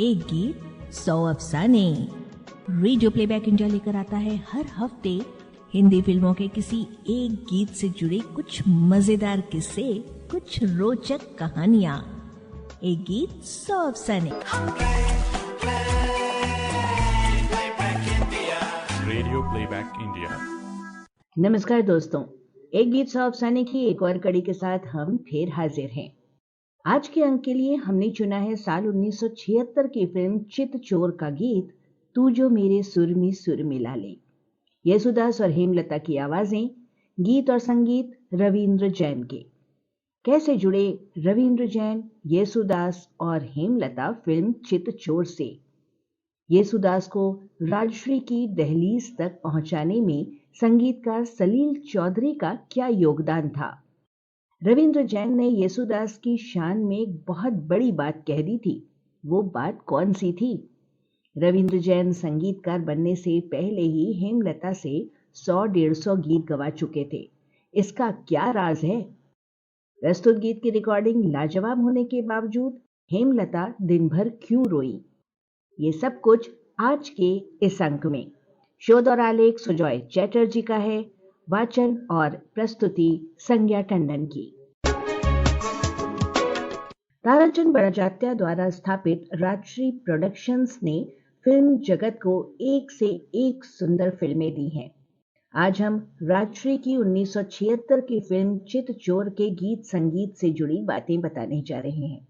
एक गीत 100 अफसाने। Radio playback India लेकर आता है हर हफ्ते हिंदी फिल्मों के किसी एक गीत से जुड़े कुछ मजेदार किस्से, कुछ रोचक कहानियां। एक गीत 100 अफसाने। Radio playback India. नमस्कार दोस्तों, एक गीत 100 अफसाने की एक और कड़ी के साथ हम फिर हाजिर हैं। आज के अंक के लिए हमने चुना है साल 1976 की फिल्म चितचोर का गीत तू जो मेरे सुर मिला ले। येसुदास और हेमलता की आवाजें, गीत और संगीत रविंद्र जैन के। कैसे जुड़े रविंद्र जैन, येसुदास और हेमलता फिल्म चितचोर से? येसुदास को राजश्री की दहलीज तक पहुंचाने में संगीतकार सलील चौधरी का क्या योगदान था? रविंद्र जैन ने येसुदास की शान में एक बहुत बड़ी बात कह दी थी। वो बात कौन सी थी? रविंद्र जैन संगीतकार बनने से पहले ही हेमलता से 100-150 गीत गवा चुके थे। इसका क्या राज है? प्रस्तुत गीत की रिकॉर्डिंग लाजवाब होने के बावजूद हेमलता दिन भर क्यों रोई? ये सब कुछ आज के इस अंक में। शोध और आलेख सुजॉय चैटर्जी का है, वाचन और प्रस्तुति संज्ञा टंडन की। ताराचंद बड़जात्या द्वारा स्थापित राजश्री प्रोडक्शंस ने फिल्म जगत को एक से एक सुंदर फिल्में दी हैं। आज हम राजश्री की 1976 की फिल्म चितचोर के गीत संगीत से जुड़ी बातें बताने जा रहे हैं।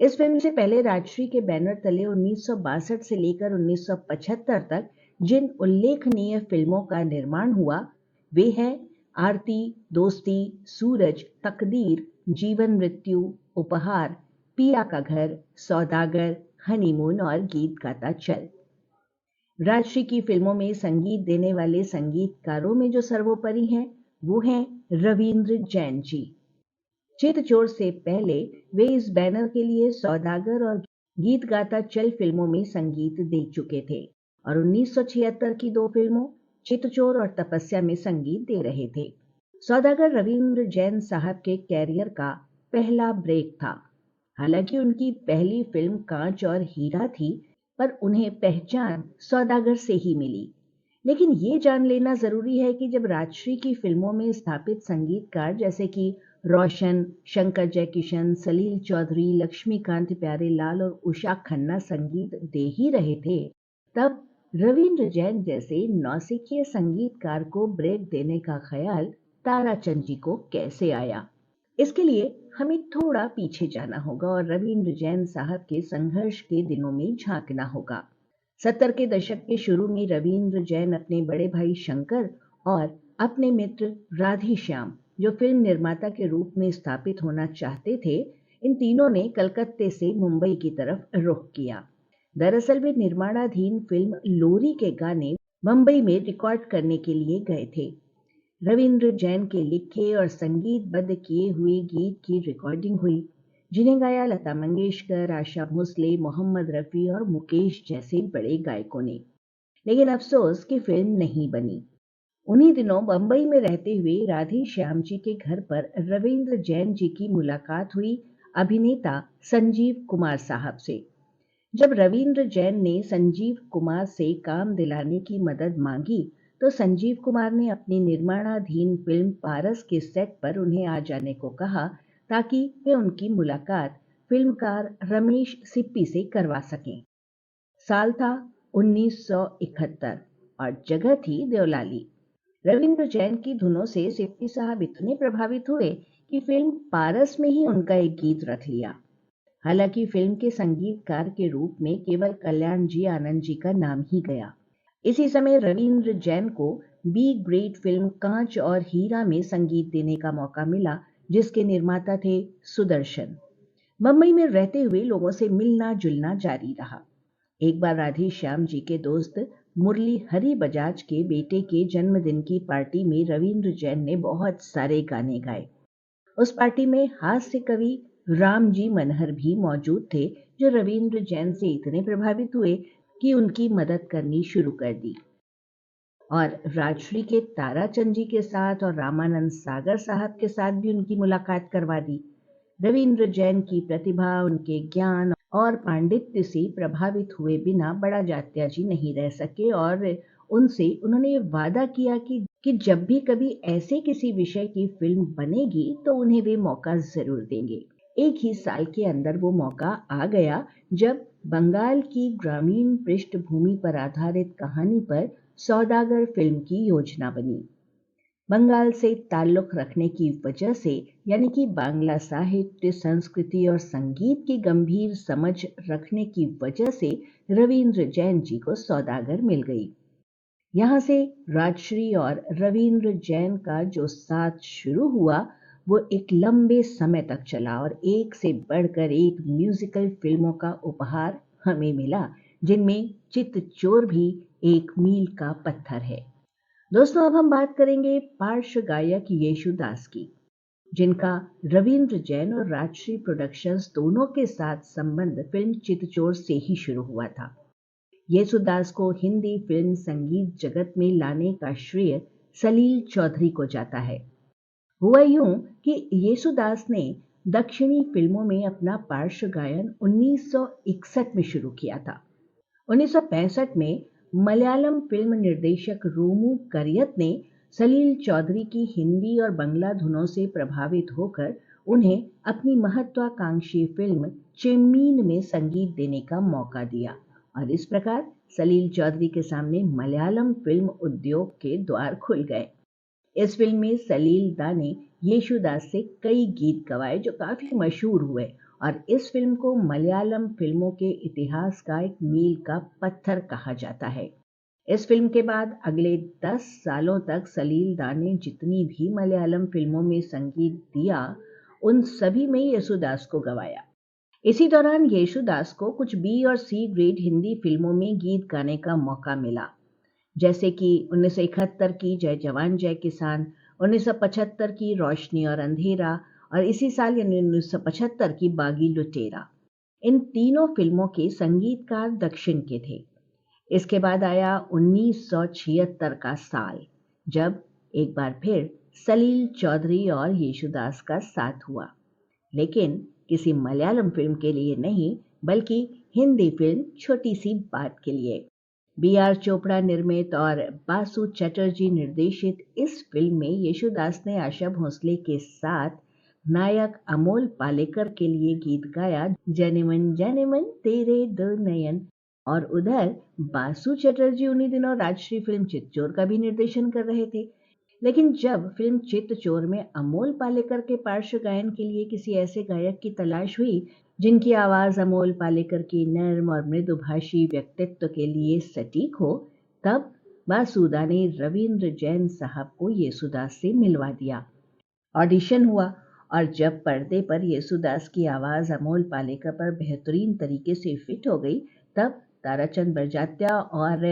इस फिल्म से पहले राजश्री के बैनर तले 1962 से लेकर 1975 तक जिन उल्लेखनीय फिल्मों का निर्माण हुआ वे हैं आरती, दोस्ती, सूरज, तकदीर, जीवन मृत्यु, उपहार, पिया का घर, सौदागर, हनीमून और गीत गाता चल। राजश्री की फिल्मों में संगीत देने वाले संगीतकारों में जो सर्वोपरि हैं वो हैं रविंद्र जैन जी। चितचोर से पहले वे इस बैनर के लिए सौदागर और गीत गाता चल फिल्मों में संगीत दे चुके थे और 1976 की दो फिल्मों चितचोर और तपस्या में संगीत दे रहे थे। सौदागर रविंद्र जैन साहब के कैरियर का पहला ब्रेक था। हालांकि उनकी पहली फिल्म कांच और हीरा थी, पर उन्हें पहचान सौदागर से ही मिली। लेकिन ये जान लेना जरूरी है कि जब राजश्री की फिल्मों में स्थापित संगीतकार जैसे कि रोशन, शंकर जयकिशन, सलील चौधरी, लक्ष्मीकांत प्यारेलाल और उषा खन्ना संगीत दे ही रहे थे, तब रविंद्र जैन जैसे नौसिखिए संगीतकार को ब्रेक देने का ख्याल ताराचंद जी को कैसे आया? इसके लिए हमें थोड़ा पीछे जाना होगा और रविंद्र जैन साहब के संघर्ष के दिनों में झांकना होगा। 70 के दशक के शुरू में रविंद्र जैन अपने बड़े भाई शंकर और अपने मित्र राधेश्याम, जो फिल्म निर्माता के रूप में स्थापित होना चाहते थे, इन तीनों ने कलकत्ते से मुंबई की तरफ रुख किया। दरअसल वे निर्माणाधीन फिल्म लोरी के गाने मुंबई में रिकॉर्ड करने के लिए गए थे। रविंद्र जैन के लिखे और संगीतबद्ध किए हुए गीत की रिकॉर्डिंग हुई, जिन्हें गाया लता मंगेशकर, आशा भोसले, मोहम्मद रफी और मुकेश जैसे बड़े गायकों ने। लेकिन अफसोस कि फिल्म नहीं बनी। उन्हीं दिनों बंबई में रहते हुए राधे श्याम जी के घर पर रविंद्र जैन जी की मुलाकात हुई अभिनेता संजीव कुमार साहब से। जब रविंद्र जैन ने संजीव कुमार से काम दिलाने की मदद मांगी तो संजीव कुमार ने अपनी निर्माणाधीन फिल्म पारस के सेट पर उन्हें आ जाने को कहा ताकि वे उनकी मुलाकात फिल्मकार रमेश सिप्पी से करवा सकें। साल था 1971 और जगह थी देवलाली। रविंद्र जैन की धुनों से सिप्पी साहब इतने प्रभावित हुए कि फिल्म पारस में ही उनका एक गीत रख लिया। हालांकि फिल्म के संगीतकार के रूप में केवल कल्याण जी आनंद जी का नाम ही गया। इसी समय रविंद्र जैन को बी ग्रेट फिल्म कांच और हीरा में संगीत देने का मौका मिला, जिसके निर्माता थे सुदर्शन। मुंबई में रहते हुए लोगों से मिलना जुलना जारी रहा। एक बार राधे श्याम जी के दोस्त मुरली हरि बजाज के बेटे के जन्मदिन की पार्टी में रविंद्र जैन ने बहुत सारे गाने गाए। उस पार्टी में हास्य कवि राम जी मनहर भी मौजूद थे, जो रविंद्र जैन से इतने प्रभावित हुए कि उनकी मदद करनी शुरू कर दी और राजश्री के ताराचंद जी के साथ और रामानंद सागर साहब के साथ भी उनकी मुलाकात करवा दी। रविंद्र जैन की प्रतिभा, उनके ज्ञान और पांडित्य से प्रभावित हुए बिना बड़ा जात्या जी नहीं रह सके और उनसे उन्होंने ये वादा किया कि जब भी कभी ऐसे किसी विषय की फिल्म बनेगी तो उन्हें वे मौका जरूर देंगे। एक ही साल के अंदर वो मौका आ गया जब बंगाल की ग्रामीण पृष्ठभूमि पर आधारित कहानी पर सौदागर फिल्म की योजना बनी। बंगाल से ताल्लुक रखने की वजह से यानी कि बांग्ला साहित्य, संस्कृति और संगीत की गंभीर समझ रखने की वजह से रविंद्र जैन जी को सौदागर मिल गई। यहाँ से राजश्री और रविंद्र जैन का जो साथ शुरू हुआ वो एक लंबे समय तक चला और एक से बढ़कर एक म्यूजिकल फिल्मों का उपहार हमें मिला, जिनमें चित्तचोर भी एक मील का पत्थर है। दोस्तों, अब हम बात करेंगे पार्श्व गायक येशुदास की, जिनका रविंद्र जैन और राजश्री प्रोडक्शंस दोनों के साथ संबंध फिल्म चित्तचोर से ही शुरू हुआ था। येशुदास को हिंदी फिल्म संगीत जगत में लाने का श्रेय सलील चौधरी को जाता है। हुआ यूं कि येशुदास ने दक्षिणी फिल्मों में अपना पार्श्व गायन 1961 में शुरू किया था। 1965 में मलयालम फिल्म निर्देशक रोमू करियत ने सलील चौधरी की हिंदी और बंगला धुनों से प्रभावित होकर उन्हें अपनी महत्वाकांक्षी फिल्म चेम्मीन में संगीत देने का मौका दिया और इस प्रकार सलील चौधरी के सामने मलयालम फिल्म उद्योग के द्वार खुल गए। इस फिल्म में सलील दा ने येशुदास से कई गीत गवाए जो काफी मशहूर हुए और इस फिल्म को मलयालम फिल्मों के इतिहास का एक मील का पत्थर कहा जाता है। इस फिल्म के बाद अगले 10 सालों तक सलील दा ने जितनी भी मलयालम फिल्मों में संगीत दिया उन सभी में येशुदास को गवाया। इसी दौरान येशुदास को कुछ बी और सी ग्रेड हिंदी फिल्मों में गीत गाने का मौका मिला, जैसे कि 1971 की जय जवान जय किसान, 1975 की रोशनी और अंधेरा और इसी साल यानी 1975 की बागी लुटेरा। इन तीनों फिल्मों के संगीतकार दक्षिण के थे। इसके बाद आया 1976 का साल, जब एक बार फिर सलील चौधरी और येशुदास का साथ हुआ, लेकिन किसी मलयालम फिल्म के लिए नहीं बल्कि हिंदी फिल्म छोटी सी बात के लिए। बी.आर. चोपड़ा निर्मित और बासु चटर्जी निर्देशित इस फिल्म में येशुदास ने आशा भोसले के साथ नायक अमोल पालेकर के लिए गीत गाया, जाने मन तेरे दो नयन। और उधर बासु चटर्जी उन्हीं दिनों राजश्री फिल्म चित्तचोर का भी निर्देशन कर रहे थे। लेकिन जब फिल्म चित्तचोर में अमोल पालेकर के पार्श्व गायन के लिए किसी ऐसे गायक की तलाश हुई जिनकी आवाज अमोल पालेकर की नर्म और मृदुभाषी व्यक्तित्व के लिए सटीक हो, तब बासुदा ने रविंद्र जैन साहब को येशुदास से मिलवा दिया। ऑडिशन हुआ और जब पर्दे पर येशुदास की आवाज अमोल पालेकर पर बेहतरीन तरीके से फिट हो गई, तब ताराचंद बरजात्या और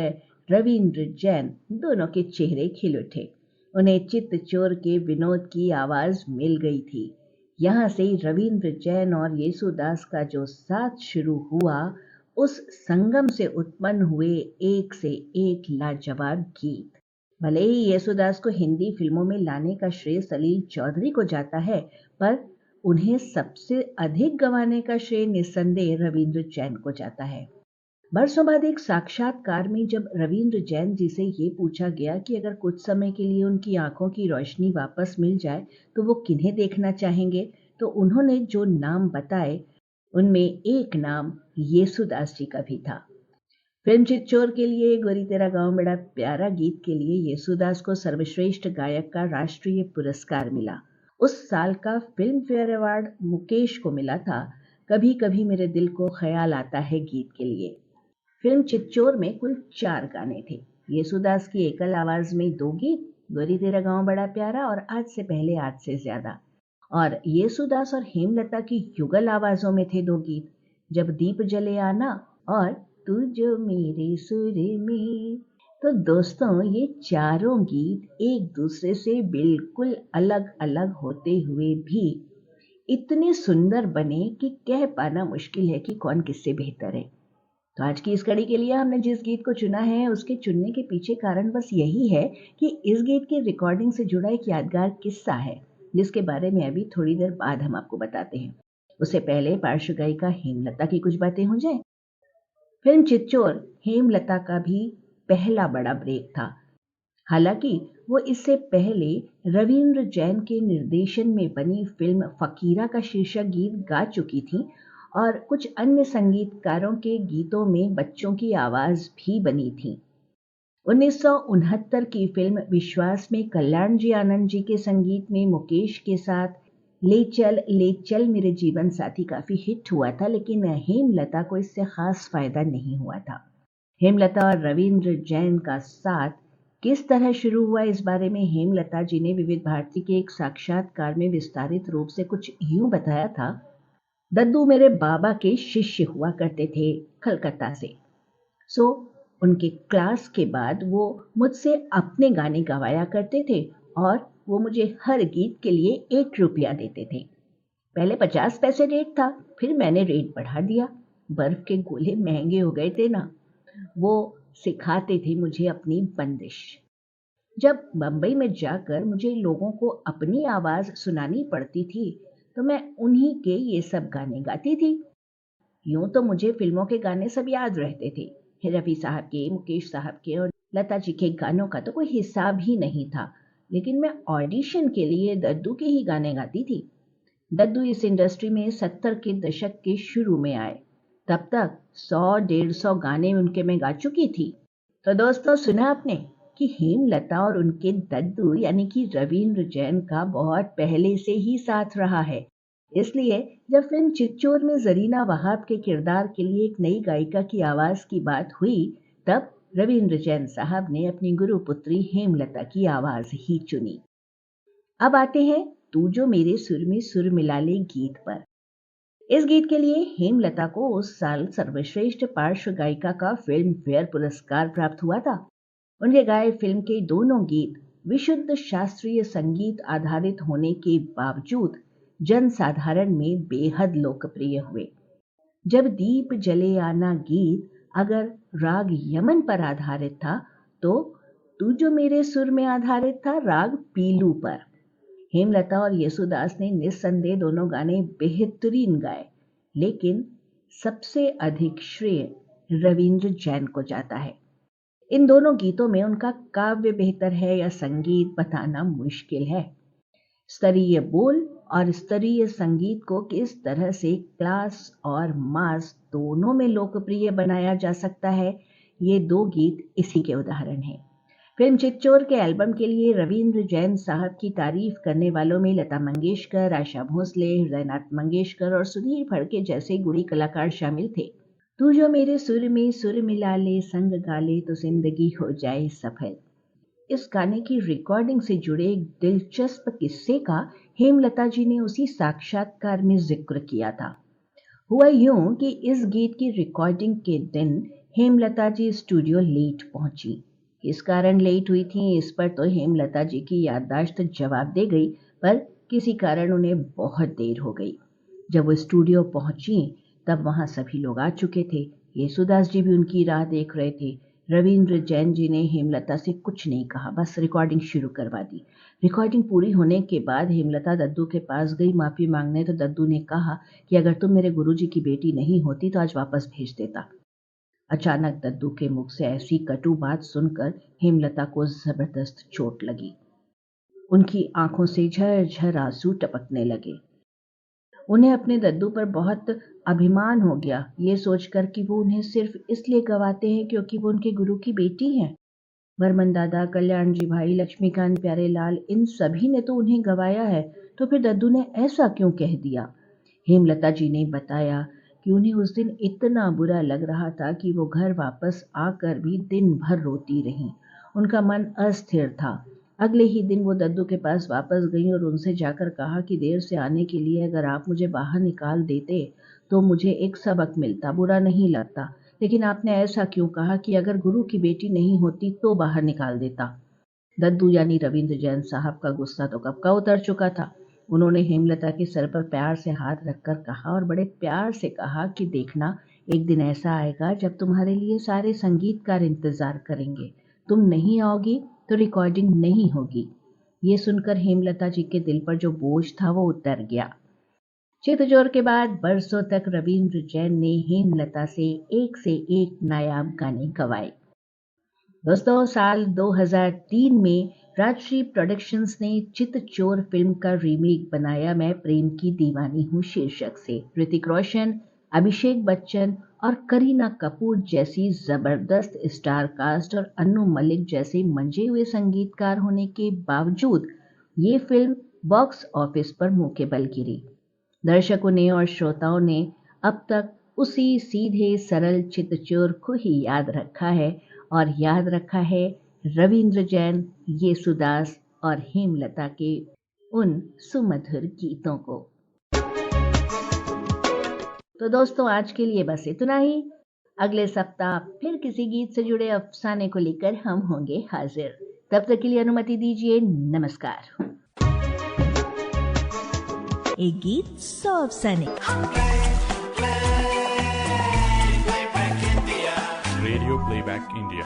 रविंद्र जैन दोनों के चेहरे खिल उठे। उन्हें चित्तचोर के विनोद की आवाज मिल गई थी। यहाँ से रविंद्र जैन और येशुदास का जो साथ शुरू हुआ, उस संगम से उत्पन्न हुए एक से एक लाजवाब गीत। भले ही येशुदास को हिंदी फिल्मों में लाने का श्रेय सलील चौधरी को जाता है, पर उन्हें सबसे अधिक गवाने का श्रेय निस्संदेह रविंद्र जैन को जाता है। बरसों बाद एक साक्षात्कार में जब रविंद्र जैन जी से ये पूछा गया कि अगर कुछ समय के लिए उनकी आंखों की रोशनी वापस मिल जाए तो वो किन्हें देखना चाहेंगे, तो उन्होंने जो नाम बताए उनमें एक नाम येशुदास जी का भी था। फिल्म चित्तचोर के लिए गोरी तेरा गांव बड़ा प्यारा गीत के लिए येशुदास को सर्वश्रेष्ठ गायक का राष्ट्रीय पुरस्कार मिला। उस साल का फिल्म फेयर अवार्ड मुकेश को मिला था। कभी कभी मेरे दिल को ख्याल आता है गीत के लिए। फिल्म चित्तचोर में कुल 4 गाने थे। येशुदास की एकल आवाज में 2 गीत, गोरी तेरा गांव बड़ा प्यारा और आज से पहले आज से ज्यादा, और येशुदास और हेमलता की युगल आवाजों में थे 2 गीत, जब दीप जले आना और तू जो मेरे सुर में। तो दोस्तों, ये चारों गीत एक दूसरे से बिल्कुल अलग अलग होते हुए भी इतने सुंदर बने कि कह पाना मुश्किल है कि कौन किससे बेहतर है। तो आज की इस कड़ी के लिए हमने जिस गीत को चुना है उसके चुनने के पीछे कारण बस यही है कि इस गीत की रिकॉर्डिंग से जुड़ा एक यादगार किस्सा है, जिसके बारे में अभी थोड़ी देर बाद हम आपको बताते हैं। उससे पहले पार्श्व गायिका हेमलता की कुछ बातें हो जाए। फिल्म चिच्चोर हेमलता का भी पहला बड़ा ब्रेक था। हालांकि वो इससे पहले रविंद्र जैन के निर्देशन में बनी फिल्म फकीरा का शीर्षक गीत गा चुकी थी और कुछ अन्य संगीतकारों के गीतों में बच्चों की आवाज भी बनी थी। 1969 की फिल्म विश्वास में कल्याण जी आनंद जी के संगीत में मुकेश के साथ ले चल मेरे जीवन साथी काफी हिट हुआ था, लेकिन हेमलता को इससे खास फायदा नहीं हुआ था। हेमलता और रविंद्र जैन का साथ किस तरह शुरू हुआ, इस बारे में हेमलता जी ने विविध भारती के एक साक्षात्कार में विस्तारित रूप से कुछ यूं बताया था। दद्दू मेरे बाबा के शिष्य हुआ करते थे कलकत्ता से। उनके क्लास के बाद वो मुझसे अपने गाने गवाया करते थे और वो मुझे हर गीत के लिए 1 रुपया देते थे। पहले 50 पैसे रेट था, फिर मैंने रेट बढ़ा दिया। बर्फ के गोले महंगे हो गए थे ना। वो सिखाते थे मुझे अपनी बंदिश। जब बंबई में जाकर मुझे लोगों को अपनी आवाज सुनानी पड़ती थी तो मैं उन्हीं के ये सब गाने गाती थी। यूं तो मुझे फिल्मों के गाने सब याद रहते थे, रफी साहब के, मुकेश साहब के और लता जी के गानों का तो कोई हिसाब ही नहीं था, लेकिन मैं ऑडिशन के लिए दद्दू के ही गाने गाती थी। दद्दू इस इंडस्ट्री में 70 के दशक के शुरू में आए। तब तक 100-150 गाने उनके में गा चुकी थी। तो दोस्तों, सुना आपने कि हेमलता और उनके दद्दू यानी कि रविंद्र जैन का बहुत पहले से ही साथ रहा है। इसलिए जब फिल्म चिच्चोर में जरीना वहाब के किरदार के लिए एक नई गायिका की आवाज की बात हुई, तब रविंद्र जैन साहब ने अपनी गुरुपुत्री हेमलता की आवाज ही चुनी। अब आते हैं तू जो मेरे सुर में सुर मिला ले गीत पर। इस गीत के लिए हेमलता को उस साल सर्वश्रेष्ठ पार्श्व गायिका का फिल्म फेयर पुरस्कार प्राप्त हुआ था। उनके गाए फिल्म के दोनों गीत विशुद्ध शास्त्रीय संगीत आधारित होने के बावजूद जनसाधारण में बेहद लोकप्रिय हुए। जब दीप जले आना गीत अगर राग यमन पर आधारित था, तो तू जो मेरे सुर में आधारित था राग पीलू पर। हेमलता और येसुदास ने निस्संदेह दोनों गाने बेहतरीन गाए, लेकिन सबसे अधिक श्रेय रविंद्र जैन को जाता है। इन दोनों गीतों में उनका काव्य बेहतर है या संगीत बताना मुश्किल है। स्तरीय बोल और स्तरीय संगीत को किस तरह से क्लास और मास दोनों में लोकप्रिय बनाया जा सकता है, ये 2 गीत इसी के उदाहरण हैं। फिल्म चिच्चोर के एल्बम के लिए रविंद्र जैन साहब की तारीफ करने वालों में लता मंगेशकर, आशा भोसले, हृदयनाथ मंगेशकर और सुधीर फड़के जैसे गुणी कलाकार शामिल थे। तू जो मेरे सुर में सुर मिला ले, संग गाले तो जिंदगी हो जाए सफल। इस गाने की रिकॉर्डिंग से जुड़े एक दिलचस्प किस्से का हेमलता जी ने उसी साक्षात्कार में जिक्र किया था। हुआ यूं कि इस गीत की रिकॉर्डिंग के दिन हेमलता जी स्टूडियो लेट पहुंची। किस कारण लेट हुई थी, इस पर तो हेमलता जी की याददाश्त जवाब दे गई, पर किसी कारण उन्हें बहुत देर हो गई। जब वो स्टूडियो पहुंची तब वहां सभी लोग आ चुके थे। येसुदास जी भी उनकी राह देख रहे थे। रविंद्र जैन जी ने हेमलता से कुछ नहीं कहा, बस रिकॉर्डिंग शुरू करवा दी। रिकॉर्डिंग पूरी होने के बाद हेमलता दद्दू के पास गई माफी मांगने, तो दद्दू ने कहा कि अगर तुम मेरे गुरुजी की बेटी नहीं होती तो आज वापस भेज देता। अचानक दद्दू के मुख से ऐसी कटु बात सुनकर हेमलता को जबरदस्त चोट लगी। उनकी आंखों से झरझर आंसू टपकने लगे। उन्हें अपने दद्दू पर बहुत अभिमान हो गया, ये सोचकर कि वो उन्हें सिर्फ इसलिए गवाते हैं क्योंकि वो उनके गुरु की बेटी हैं। बर्मन दादा, कल्याण जी भाई, लक्ष्मीकांत प्यारेलाल, इन सभी ने तो उन्हें गवाया है, तो फिर दद्दू ने ऐसा क्यों कह दिया? हेमलता जी ने बताया कि उन्हें उस दिन इतना बुरा लग रहा था कि वो घर वापस आकर भी दिन भर रोती रहीं। उनका मन अस्थिर था। अगले ही दिन वो दद्दू के पास वापस गई और उनसे जाकर कहा कि देर से आने के लिए अगर आप मुझे बाहर निकाल देते तो मुझे एक सबक मिलता, बुरा नहीं लगता, लेकिन आपने ऐसा क्यों कहा कि अगर गुरु की बेटी नहीं होती तो बाहर निकाल देता। दद्दू यानी रविंद्र जैन साहब का गुस्सा तो कब का उतर चुका था। उन्होंने हेमलता के सर पर प्यार से हाथ रखकर कहा और बड़े प्यार से कहा कि देखना, एक दिन ऐसा आएगा जब तुम्हारे लिए सारे संगीतकार इंतजार करेंगे। तुम नहीं आओगी तो रिकॉर्डिंग नहीं होगी। ये सुनकर हेमलता जी के दिल पर जो बोझ था वो उतर गया। चितचोर के बाद बरसों तक रविंद्र जैन ने हेमलता से एक नायाब गाने गवाए। दोस्तों, साल 2003 में राजश्री प्रोडक्शंस ने चितचोर फिल्म का रीमेक बनाया मैं प्रेम की दीवानी हूँ शीर्षक से। ऋतिक रोशन, अभिषेक बच्चन और करीना कपूर जैसी जबरदस्त स्टार कास्ट और अन्नू मलिक जैसे मंजे हुए संगीतकार होने के बावजूद ये फिल्म बॉक्स ऑफिस पर मुंह के बल गिरी। दर्शकों ने और श्रोताओं ने अब तक उसी सीधे सरल चितचोर को ही याद रखा है, और याद रखा है रविंद्र जैन, येसुदास और हेमलता के उन सुमधुर गीतों को। तो दोस्तों, आज के लिए बस इतना ही। अगले सप्ताह फिर किसी गीत से जुड़े अफसाने को लेकर हम होंगे हाजिर। तब तक के लिए अनुमति दीजिए। नमस्कार। एक गीत 100 अफसाने। Radio playback India.